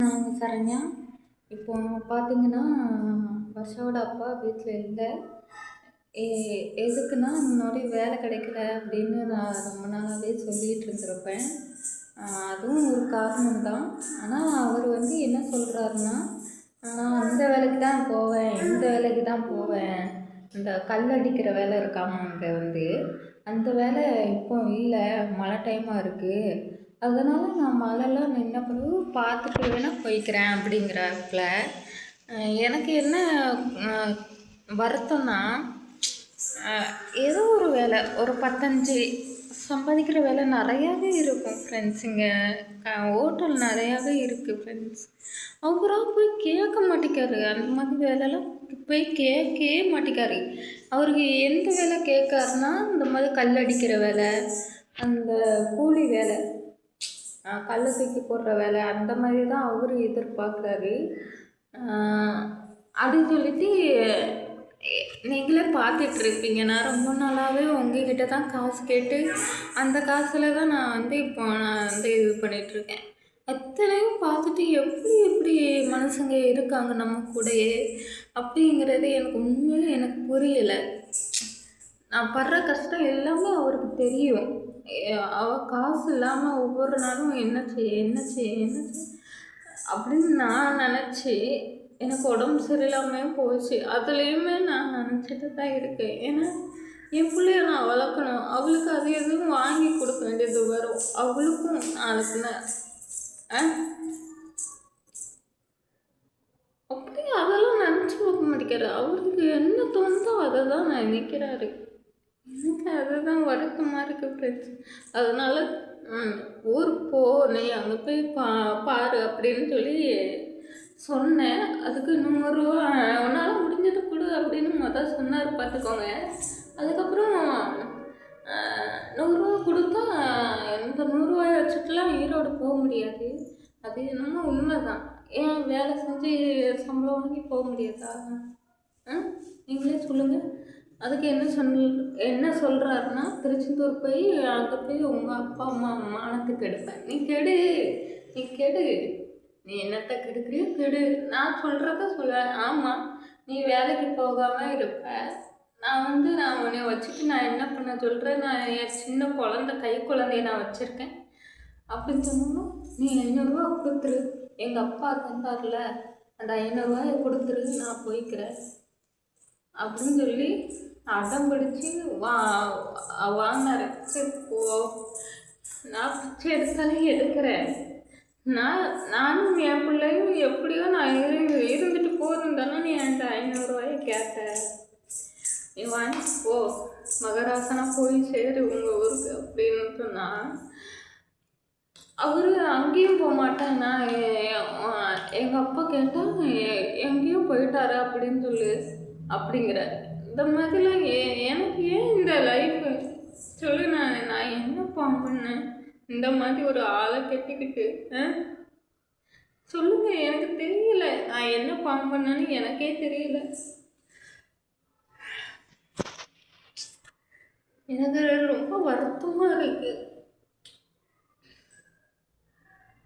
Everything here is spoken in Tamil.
நான் சரண்யா. இப்போ பார்த்தீங்கன்னா, வர்ஷாவோட அப்பா வீட்ல இல்ல. எ எதுக்குன்னா, முன்னாடி வேலை கிடைக்கல அப்படின்னு நான் ரொம்ப நாளாவே சொல்லிட்டு இருந்திருப்பேன். அதுவும் ஒரு காரணம் தான். ஆனா, அவர் வந்து என்ன சொல்றாருன்னா, நான் அந்த வேலைக்கு தான் போவேன், இந்த வேலைக்கு தான் போவேன். இந்த கல் அடிக்கிற வேலை இருக்காமா அங்க வந்து, அந்த வேலை இப்போ இல்ல, மழை டைமா இருக்கு. அதனால நான் மழைலாம் நின்ன பிறகு பார்த்துட்டு வேணா போய்க்கிறேன் அப்படிங்கிறாப்புல. எனக்கு என்ன அ வருத்தம்னா, அ ஏதோ ஒரு வேலை ஒரு 15 சம்பாதிக்கிற வேலை நெறையாவே இருக்கும் ஃப்ரெண்ட்ஸ். இங்கே ஹோட்டல் நெறையாவே இருக்குது ஃப்ரெண்ட்ஸ். அவரா போய் கேட்க மாட்டேங்கிறாரு. அந்த மாதிரி வேலைலாம் போய் கேட்கவே மாட்டேங்கிறாரு. அவருக்கு எந்த வேலை கேட்காருன்னா, இந்த மாதிரி கல் அடிக்கிற வேலை, அந்த கூலி வேலை, கல்லை தூக்கி போடுற வேலை, அந்த மாதிரி தான் அவரு எதிர்பார்க்குறாரு. அப்படின்னு சொல்லிட்டு நீங்களே பார்த்துட்ருப்பீங்க. நான் ரொம்ப நாளாகவே உங்ககிட்ட தான் காசு கேட்டு அந்த காசில் தான் நான் வந்து இப்போ நான் வந்து இது பண்ணிகிட்ருக்கேன். அத்தனையும் பார்த்துட்டு எப்படி எப்படி மனுஷங்க இருக்காங்க நம்ம கூடயே அப்படிங்கிறது எனக்கு உண்மையிலே எனக்கு புரியலை. நான் படுற கஷ்டம் எல்லாமே அவருக்கு தெரியும். அவ காசு இல்லாமல் ஒவ்வொரு நாளும் என்ன செய்ய என்ன செய்ய என்ன செய்ய அப்படின்னு நான் நினச்சி எனக்கு உடம்பு சரியில்லாமல் போச்சு. அதுலேயுமே நான் நினச்சிட்டு தான் இருக்கேன். ஏன்னா என் பிள்ளைய நான் வளர்க்கணும். அவளுக்கு அது எதுவும் வாங்கி கொடுக்க வேண்டியது வரும். அவளுக்கும் அதுக்குன்னு அப்படி அதெல்லாம் நினச்சி பார்க்க மாட்டேங்கிறாரு. அவருக்கு என்ன தோணுதோ அதை தான் நினைக்கிறாரு. எனக்கு அதுதான் வருத்தமாக இருக்குது ஃப்ரெண்ட்ஸ். அதனால் ஊருக்கு போ, நீ அங்கே போய் பாரு அப்படின்னு சொல்லி சொன்னேன். அதுக்கு 100 ரூபா உன்னால் முடிஞ்சது கொடு அப்படின்னு சொன்னார் பார்த்துக்கோங்க. அதுக்கப்புறம் 100 ரூபா கொடுத்தா இந்த 100 ரூபாயை வச்சுட்டுலாம் ஈரோடு போக முடியாது. அது என்னமோ உண்மை தான். ஏன் வேலை செஞ்சு சம்பளம் வாங்கி போக முடியாதா? நீங்களே சொல்லுங்கள். அதுக்கு என்ன சொல்கிறாருன்னா, திருச்செந்தூர் போய் அங்கே போய் உங்கள் அப்பா அம்மா மானத்துக்கு கெடுப்பேன். நீ கெடு, நீ கெடு, நீ என்னத்தை கெடுக்கிறியோ கெடு. நான் சொல்கிறத சொல்லுவேன். ஆமாம், நீ வேலைக்கு போகாமல் இருப்ப. நான் உன்னை வச்சுட்டு நான் என்ன பண்ண சொல்கிறேன்? நான் என் சின்ன குழந்தை, கை குழந்தைய நான் வச்சுருக்கேன் அப்படின்னு சொன்னோன்னா, நீ 500 ரூபா கொடுத்துரு, எங்கள் அப்பா தந்தார்ல அந்த 500 ரூபாயை கொடுத்துரு, நான் போய்க்கிறேன் அப்படின்னு சொல்லி அடம் பிடிச்சி வாங்கினாரு. சரி போ, நான் பிச்சை எடுத்தாலே எடுக்கிறேன். நானும் என் பிள்ளையும் எப்படியோ நான் இருந்துட்டு போதும் தானே நீ என்கிட்ட 500 ரூபாயை கேட்ட. நீ வாங்கிட்டு போ, மகராசனா போய் சேரு உங்கள் ஊருக்கு அப்படின்னு சொன்னால், அவரு அங்கேயும் போக மாட்டேன். எங்கள் அப்பா கேட்டால் எங்கேயும் போயிட்டாரு அப்படின்னு சொல்லு அப்படிங்கிற. இந்த மாதிரிலாம் எனக்கு ஏன் இந்த லைஃபு சொல்லு. நான் என்ன பண்ணேன் இந்த மாதிரி ஒரு ஆளை கட்டிக்கிட்டு? சொல்லுங்கள், எனக்கு தெரியல. நான் என்ன பண்ணேன்னு எனக்கே தெரியல. எனக்கு ரொம்ப வருத்தமாக இருக்குது.